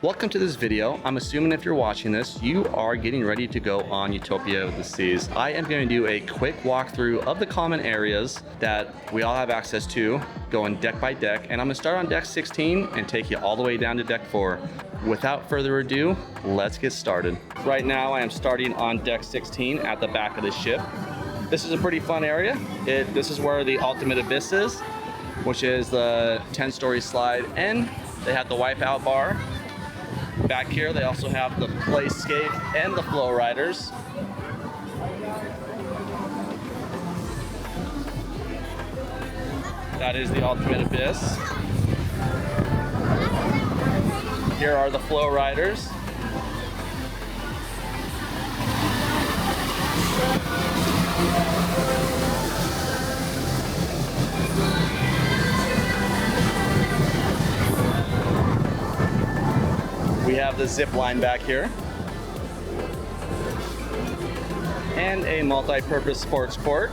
Welcome to this video. I'm assuming if you're watching this, you are getting ready to go on Utopia of the Seas. I am going to do a quick walkthrough of the common areas that we all have access to, going deck by deck, and I'm going to start on deck 16 and take you all the way down to deck 4. Without further ado, let's get started. Right now I am starting on deck 16 at the back of the ship. This is a pretty fun area. This is where the Ultimate Abyss is, which is the 10-story slide, and they have the wipeout bar. Back here, they also have the Playscape and the Flow Riders. That is the Ultimate Abyss. Here are the Flow Riders. We have the zip line back here, and a multi-purpose sports court.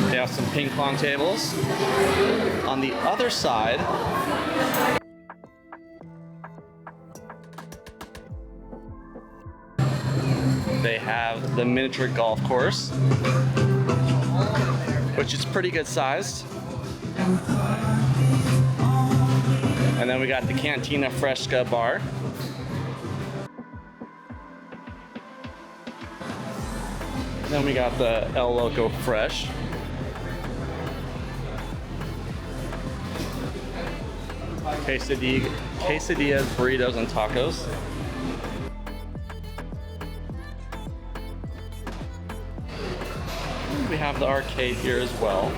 They have some ping pong tables. On the other side, they have the miniature golf course, which is pretty good sized. And then we got the Cantina Fresca bar. And then we got the El Loco Fresh. Quesadillas, burritos, and tacos. We have the arcade here as well.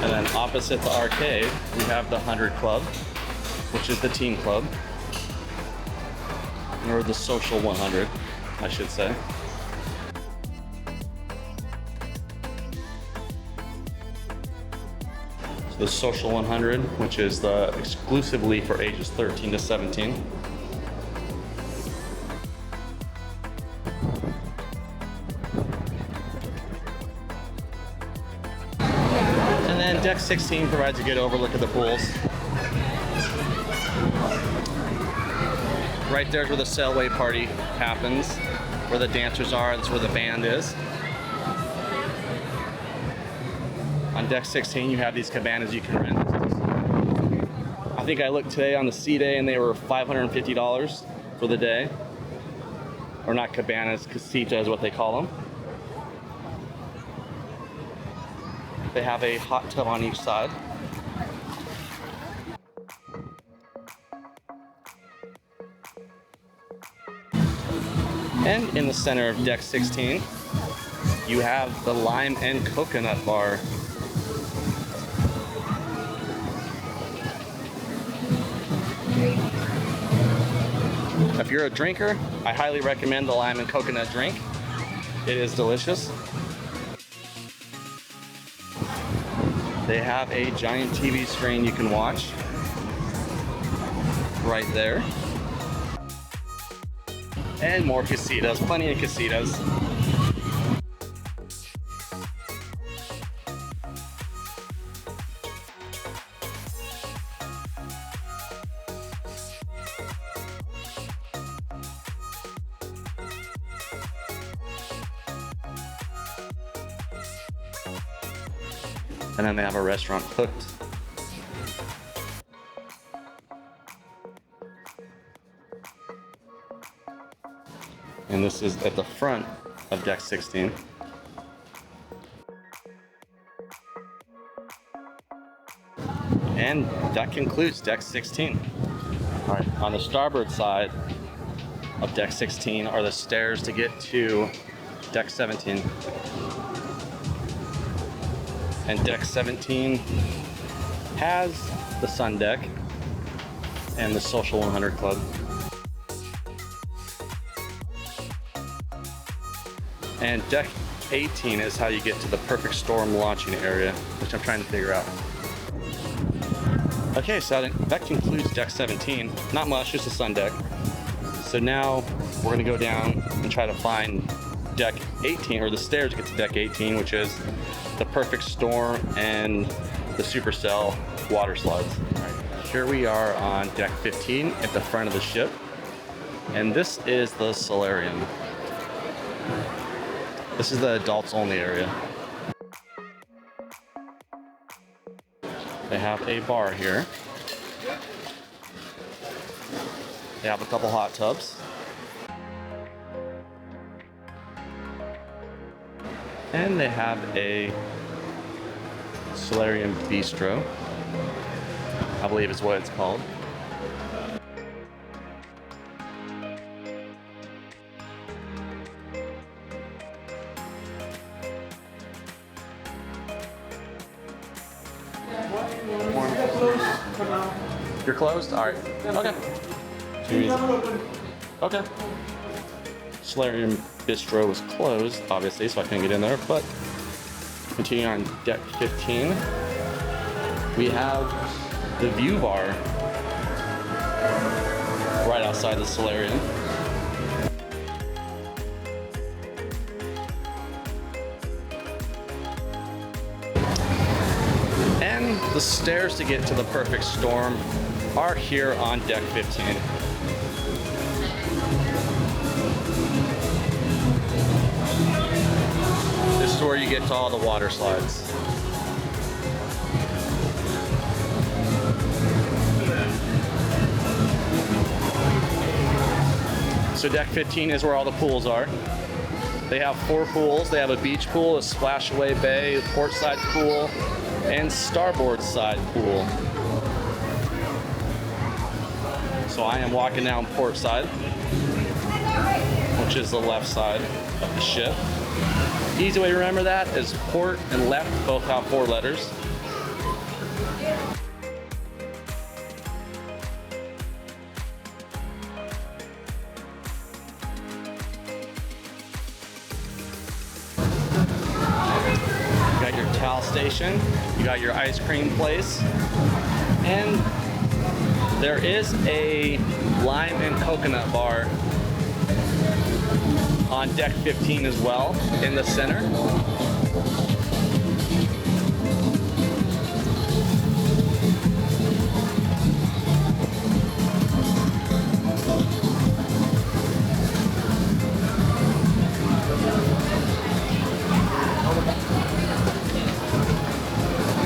And then opposite the arcade, we have the 100 Club, which is the team club. Or the social 100, I should say. The Social 100, which is exclusively for ages 13 to 17. And then deck 16 provides a good overlook of the pools. Right there's where the sailway party happens, where the dancers are, that's where the band is. On deck 16, you have these cabanas you can rent. I think I looked today on the sea day and they were $550 for the day. Or not cabanas, casita is what they call them. They have a hot tub on each side. And in the center of deck 16, you have the lime and coconut bar. If you're a drinker, I highly recommend the lime and coconut drink. It is delicious. They have a giant TV screen you can watch right there. And more casitas, plenty of casitas. And then they have a restaurant cooked. And this is at the front of deck 16. And that concludes deck 16. All right, on the starboard side of deck 16 are the stairs to get to deck 17. And deck 17 has the sun deck and the Social 100 Club. And deck 18 is how you get to the perfect storm launching area, which I'm trying to figure out. Okay, so that concludes deck 17. Not much, just a sun deck. So now we're gonna go down and try to find deck 18, or the stairs to get to deck 18, which is the perfect storm and the supercell water slides. All right, here we are on deck 15 at the front of the ship. And this is the solarium. This is the adults only area. They have a bar here. They have a couple hot tubs. And they have a solarium bistro, I believe is what it's called. You're closed? All right. Okay. Too easy. Okay. Solarium bistro was closed, obviously, so I couldn't get in there, but continuing on deck 15, we have the view bar right outside the solarium. And the stairs to get to the perfect storm are here on deck 15. This is where you get to all the water slides. So deck 15 is where all the pools are. They have 4 pools. They have a beach pool, a splashaway bay, a port side pool, and starboard side pool. So I am walking down port side, which is the left side of the ship. Easy way to remember that is port and left both have 4 letters. You got your towel station, you got your ice cream place, and there is a lime and coconut bar on deck 15 as well, in the center.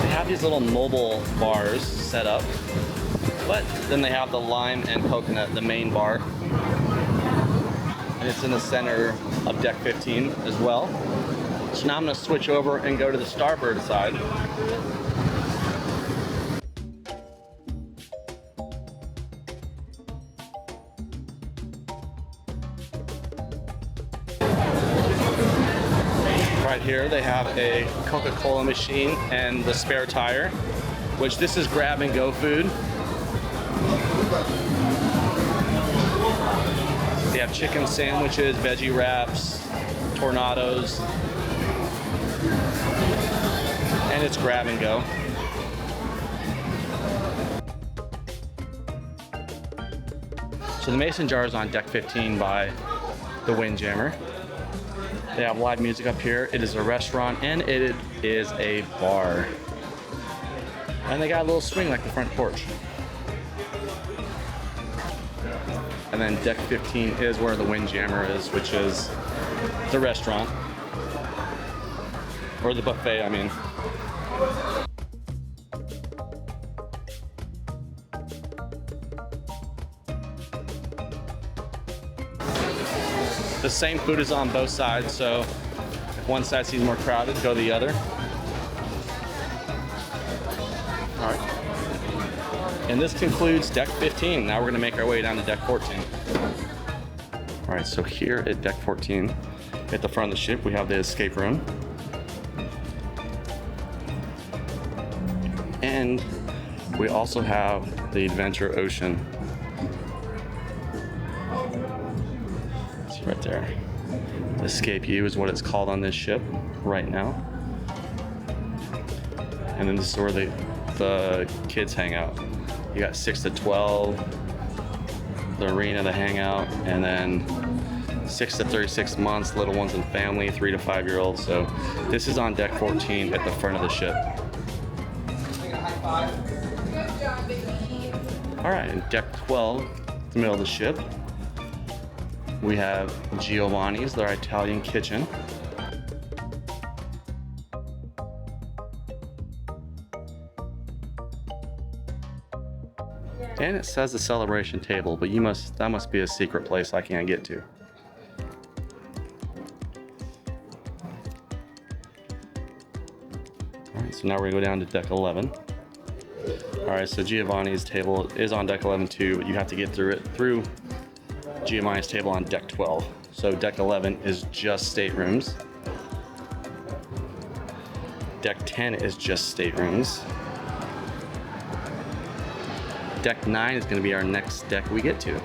They have these little mobile bars set up, but then they have the lime and coconut, the main bar. And it's in the center of deck 15 as well. So now I'm going to switch over and go to the starboard side. Right here they have a Coca-Cola machine and the spare tire, which this is grab and go food. They have chicken sandwiches, veggie wraps, tornadoes, and it's grab and go. So the mason jar is on deck 15 by the Windjammer. They have live music up here. It is a restaurant and it is a bar. And they got a little swing like the front porch. And then deck 15 is where the Windjammer is, which is the restaurant. Or the buffet, I mean. The same food is on both sides, so if one side seems more crowded, go to the other. All right. And this concludes deck 15. Now we're gonna make our way down to deck 14. All right, so here at deck 14, at the front of the ship, we have the escape room. And we also have the Adventure Ocean. It's right there. Escape U is what it's called on this ship right now. And then this is where the kids hang out. You got 6 to 12, the arena to hang out, and then 6 to 36 months, little ones and family, 3 to 5-year-olds. So this is on deck 14 at the front of the ship. All right, and deck 12, the middle of the ship, we have Giovanni's, their Italian kitchen. And it says the celebration table, but that must be a secret place I can't get to. All right, so now we're gonna go down to deck 11. All right, so Giovanni's table is on deck 11 too, but you have to get through Giovanni's table on deck 12. So deck 11 is just staterooms. Deck 10 is just staterooms. Deck 9 is going to be our next deck we get to. All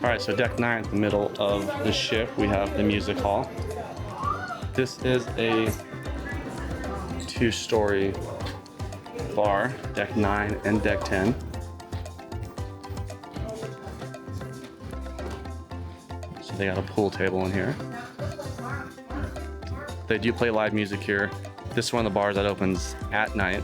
right, so deck 9 at the middle of the ship, we have the music hall. This is a 2-story bar, deck 9 and deck 10. So they got a pool table in here. They do play live music here. This is one of the bars that opens at night.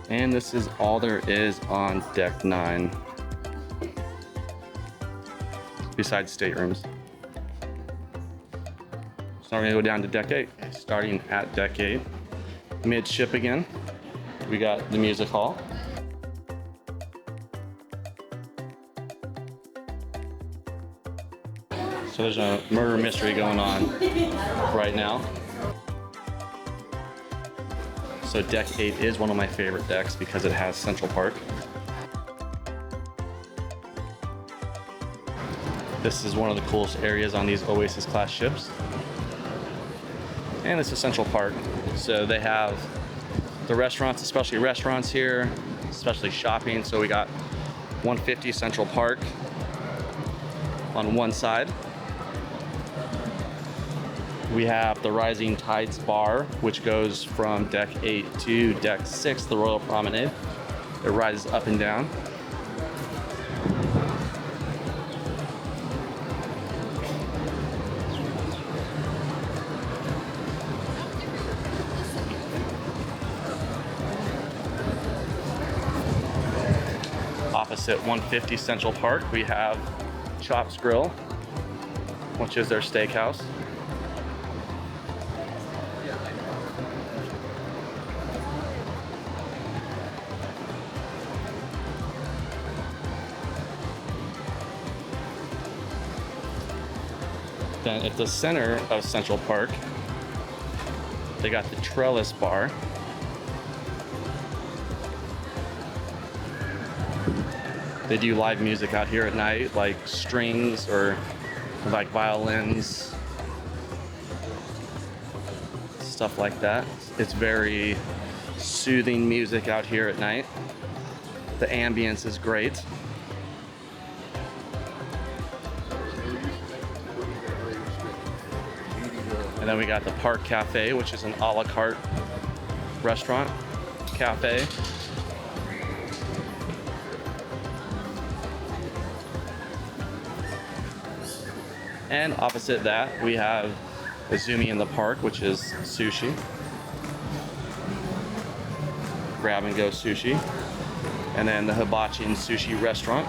And this is all there is on deck 9, besides staterooms. So now we're gonna go down to deck 8. Starting at deck 8, midship again, we got the music hall. So there's a murder mystery going on right now. So deck 8 is one of my favorite decks because it has Central Park. This is one of the coolest areas on these Oasis class ships. And this is Central Park. So they have the restaurants, especially restaurants here, especially shopping. So we got 150 Central Park on one side. We have the Rising Tides Bar, which goes from deck 8 to deck 6, the Royal Promenade. It rises up and down. Opposite 150 Central Park, we have Chops Grill, which is their steakhouse. Then at the center of Central Park, they got the Trellis Bar. They do live music out here at night, like strings or like violins, stuff like that. It's very soothing music out here at night. The ambience is great. And then we got the Park Cafe, which is an a la carte restaurant cafe. And opposite that, we have Izumi in the Park, which is sushi. Grab and go sushi. And then the Hibachi and Sushi restaurant.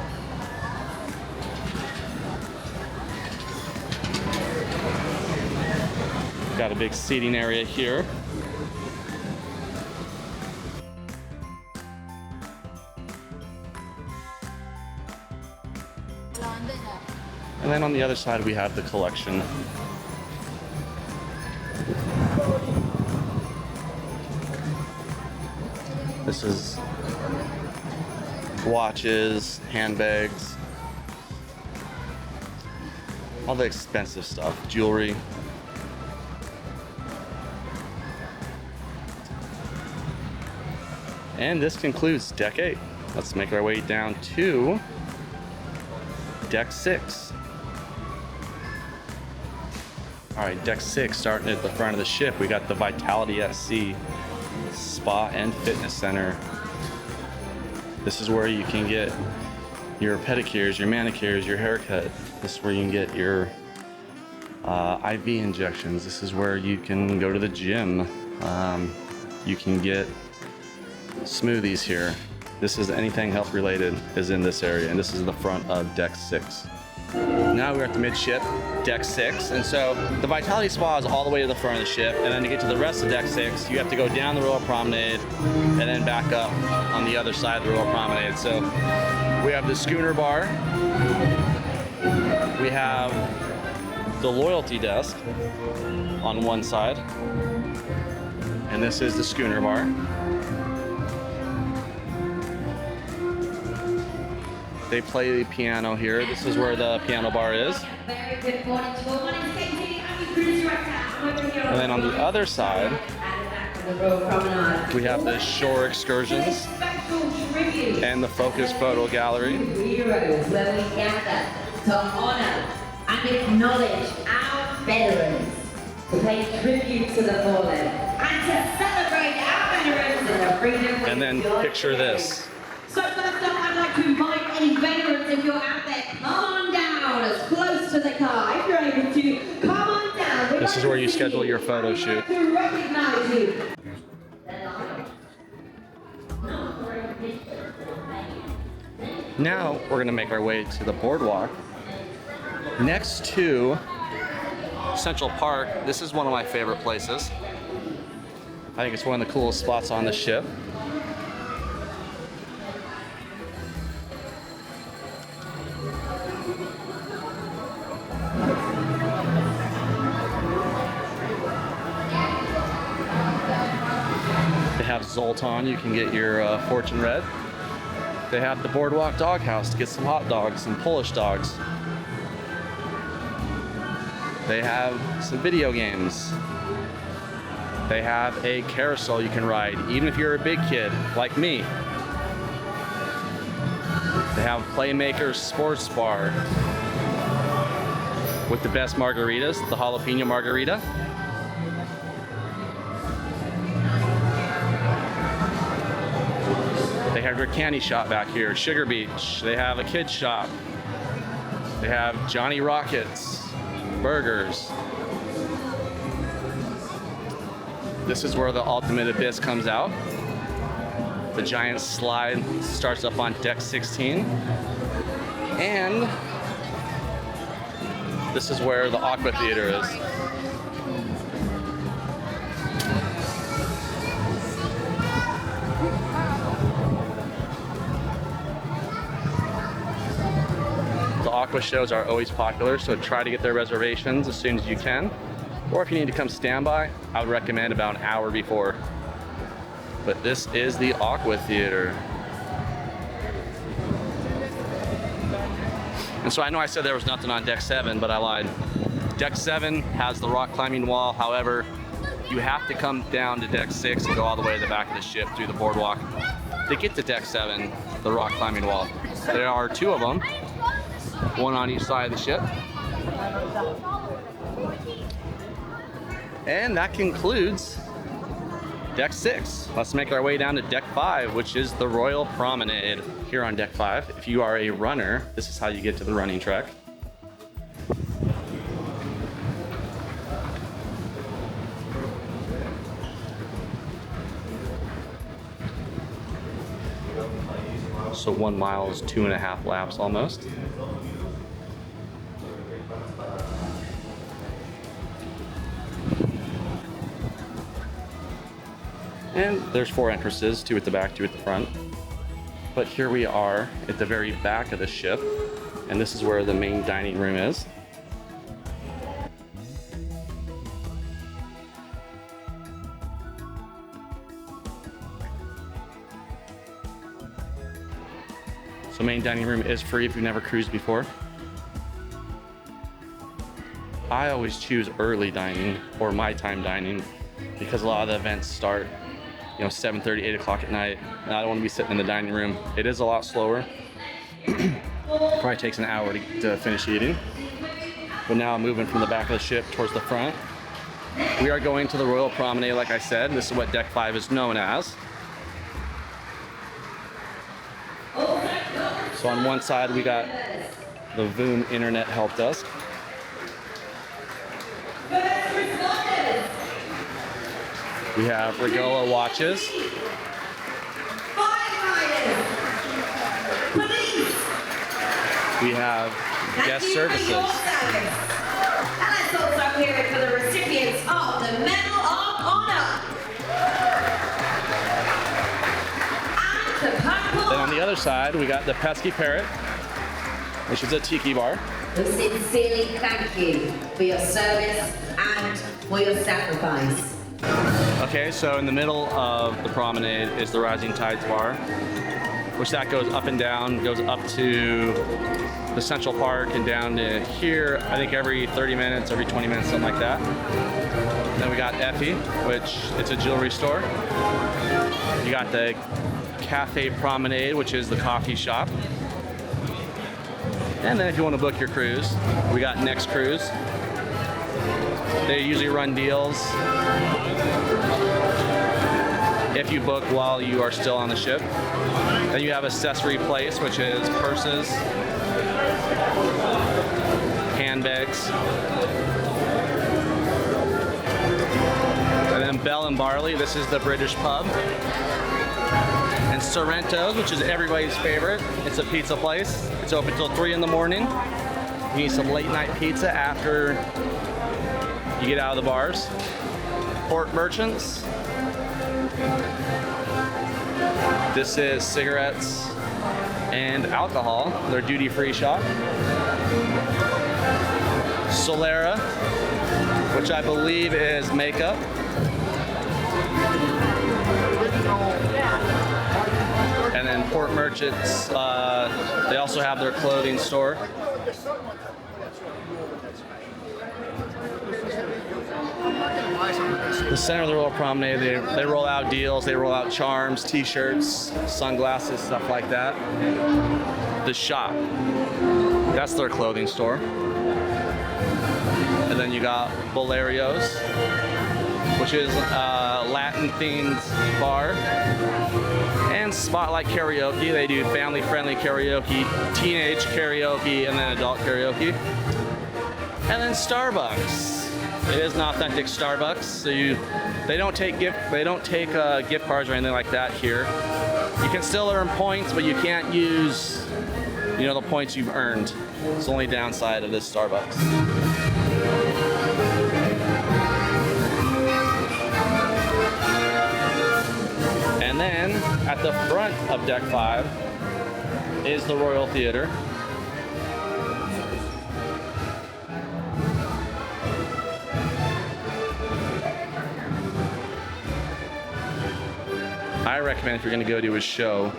Got a big seating area here. And then on the other side we have the collection. This is watches, handbags, all the expensive stuff, jewelry. And this concludes deck 8. Let's make our way down to deck 6. All right, deck 6, starting at the front of the ship, we got the Vitality at Sea Spa and Fitness Center. This is where you can get your pedicures, your manicures, your haircut. This is where you can get your IV injections. This is where you can go to the gym. You can get smoothies here. This is anything health related is in this area, and this is the front of deck 6. Now we're at the midship, deck 6, and so the Vitality Spa is all the way to the front of the ship, and then to get to the rest of deck 6, you have to go down the Royal Promenade and then back up on the other side of the Royal Promenade. So we have the schooner bar, we have the loyalty desk on one side, and this is the schooner bar. They play the piano here. This is where the piano bar is. Very good morning to all. My name's Katie. I'm your cruise director. I'm over here. And then on the other side, the Royal Promenade. we have the shore excursions and the focus photo gallery. Heroes, where we gather to honor and acknowledge our veterans, to pay tribute to the fallen, and to celebrate our veterans and the freedom. And then picture this. So first up, I'd like to invite any veterans, if you're out there, come on down as close to the car. If you're able to, come on down. This is where you schedule your photo shoot. To recognize you. Now we're gonna make our way to the boardwalk next to Central Park. This is one of my favorite places. I think it's one of the coolest spots on the ship. They have Zoltan, you can get your Fortune Red. They have the Boardwalk Doghouse to get some hot dogs, some Polish dogs. They have some video games. They have a carousel you can ride, even if you're a big kid like me. They have Playmaker Sports Bar with the best margaritas, the jalapeno margarita. They have your candy shop back here, Sugar Beach. They have a kid's shop. They have Johnny Rockets, burgers. This is where the Ultimate Abyss comes out. The giant slide starts up on deck 16. And this is where the Aqua Theater is. The Aqua shows are always popular, so try to get their reservations as soon as you can. Or if you need to come standby, I would recommend about an hour before. But this is the Aqua Theater. And so I know I said there was nothing on deck 7, but I lied. Deck 7 has the rock climbing wall. However, you have to come down to deck 6 and go all the way to the back of the ship through the boardwalk to get to deck 7, the rock climbing wall. There are 2 of them, one on each side of the ship. And that concludes deck 6. Let's make our way down to deck 5, which is the Royal Promenade. Here on deck 5, if you are a runner, this is how you get to the running track. So 1 mile is 2.5 laps almost. And there's 4 entrances, 2 at the back, 2 at the front. But here we are at the very back of the ship, and this is where the main dining room is. So main dining room is free if you've never cruised before. I always choose early dining or my time dining because a lot of the events start you know, 7:30, 8 o'clock at night, and I don't want to be sitting in the dining room. It is a lot slower. Probably takes an hour to finish eating. But now I'm moving from the back of the ship towards the front. We are going to the Royal Promenade, like I said. This is what Deck 5 is known as. So on one side, we got the Voon Internet Help Desk. We have Regola watches. We have guest services. And let's also hear it for the recipients of the Medal of Honor. And the purple. Then on the other side, we got the Pesky Parrot, which is a tiki bar. We sincerely thank you for your service and for your sacrifice. Okay, so in the middle of the promenade is the Rising Tides bar, which that goes up and down, goes up to the Central Park and down to here, I think every 30 minutes, every 20 minutes, something like that. Then we got Effie, which it's a jewelry store. You got the Cafe Promenade, which is the coffee shop. And then if you want to book your cruise, we got Next Cruise. They usually run deals if you book while you are still on the ship. Then you have Accessory Place, which is purses, handbags. And then Bell and Barley, this is the British pub. And Sorrento's, which is everybody's favorite. It's a pizza place. It's open till 3 in the morning. You need some late night pizza after you get out of the bars. Port Merchants. This is cigarettes and alcohol, their duty-free shop. Solera, which I believe is makeup. And then Port Merchants, they also have their clothing store. The center of the Royal Promenade, they roll out deals, they roll out charms, t-shirts, sunglasses, stuff like that. The shop, that's their clothing store. And then you got Bolerio's, which is a Latin-themed bar. And Spotlight Karaoke, they do family-friendly karaoke, teenage karaoke, and then adult karaoke. And then Starbucks. It is an authentic Starbucks, so they don't take gift cards or anything like that here. You can still earn points, but you can't use, the points you've earned. It's the only downside of this Starbucks. And then at the front of Deck 5 is the Royal Theater. I recommend if you're going to go to a show,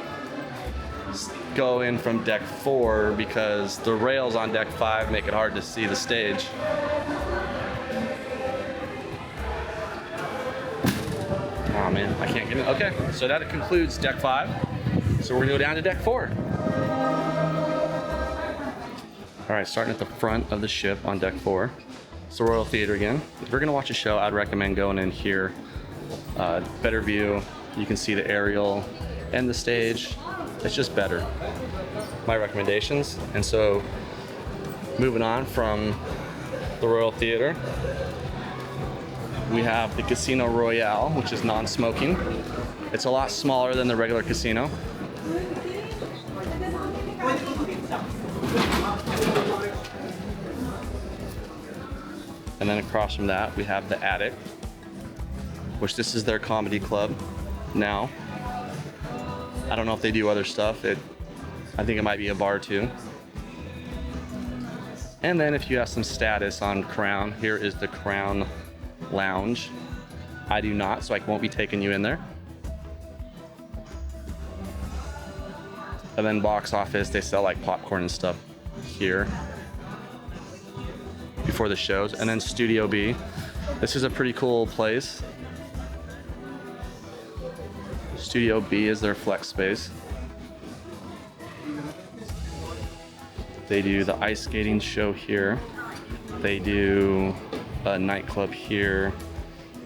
go in from Deck 4 because the rails on Deck 5 make it hard to see the stage. Oh man, I can't get in. Okay, so that concludes Deck 5. So we're going to go down to Deck 4. All right, starting at the front of the ship on Deck 4. It's the Royal Theater again. If you're going to watch a show, I'd recommend going in here. Better view. You can see the aerial and the stage. It's just better. My recommendations. And so moving on from the Royal Theater, we have the Casino Royale, which is non-smoking. It's a lot smaller than the regular casino. And then across from that, we have the Attic, which this is their comedy club now. I don't know if they do other stuff. I think it might be a bar too. And then if you have some status on Crown, here is the Crown Lounge. I do not, so I won't be taking you in there. And then box office, they sell like popcorn and stuff here before the shows. And then Studio B. This is a pretty cool place. Studio B is their flex space. They do the ice skating show here. They do a nightclub here.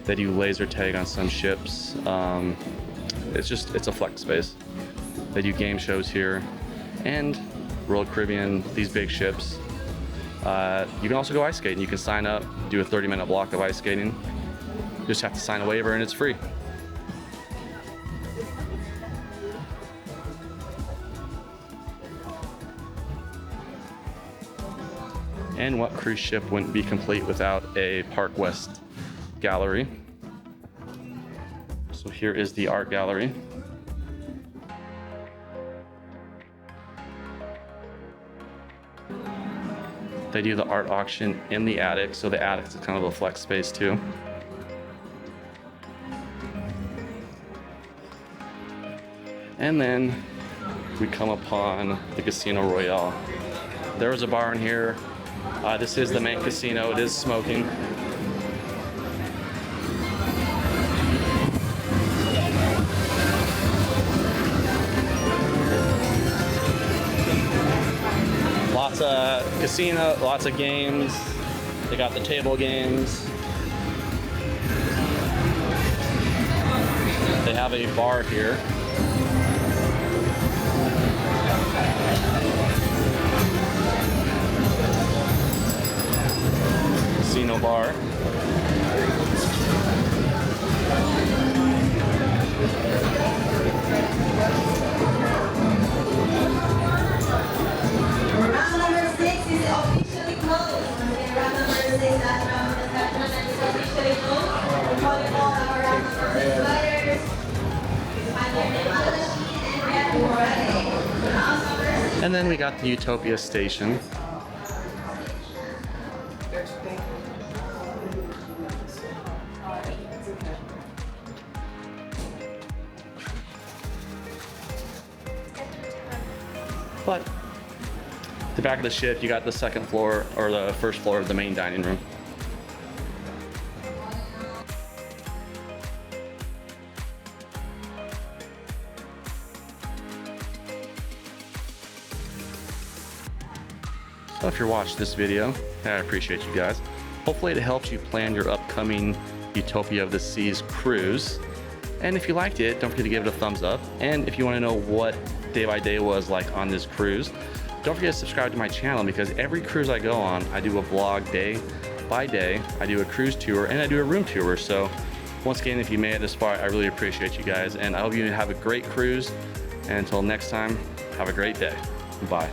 They do laser tag on some ships. It's a flex space. They do game shows here. And Royal Caribbean, these big ships. You can also go ice skating. You can sign up, do a 30-minute block of ice skating. You just have to sign a waiver and it's free. And what cruise ship wouldn't be complete without a Park West gallery? So here is the art gallery. They do the art auction in the attic, so the attic is kind of a flex space too. And then we come upon the Casino Royale. There is a bar in here. This is the main casino. It is smoking. Lots of casino, lots of games. They got the table games. They have a bar here. Casino bar. Round number 6 is officially closed. Round number 6, that round is officially closed. We're calling all our round number 6 players. Find your name on the sheet and get ready. Round number 6. And then we got the Utopia station. But the back of the ship, you got the second floor or the first floor of the main dining room. So if you're watching this video, I appreciate you guys. Hopefully it helps you plan your upcoming Utopia of the Seas cruise. And if you liked it, don't forget to give it a thumbs up. And if you want to know what day by day was like on this cruise, don't forget to subscribe to my channel, because every cruise I go on, I do a vlog day by day. I do a cruise tour and I do a room tour. So once again, if you made it this far, I really appreciate you guys. And I hope you have a great cruise. And until next time, have a great day. Bye.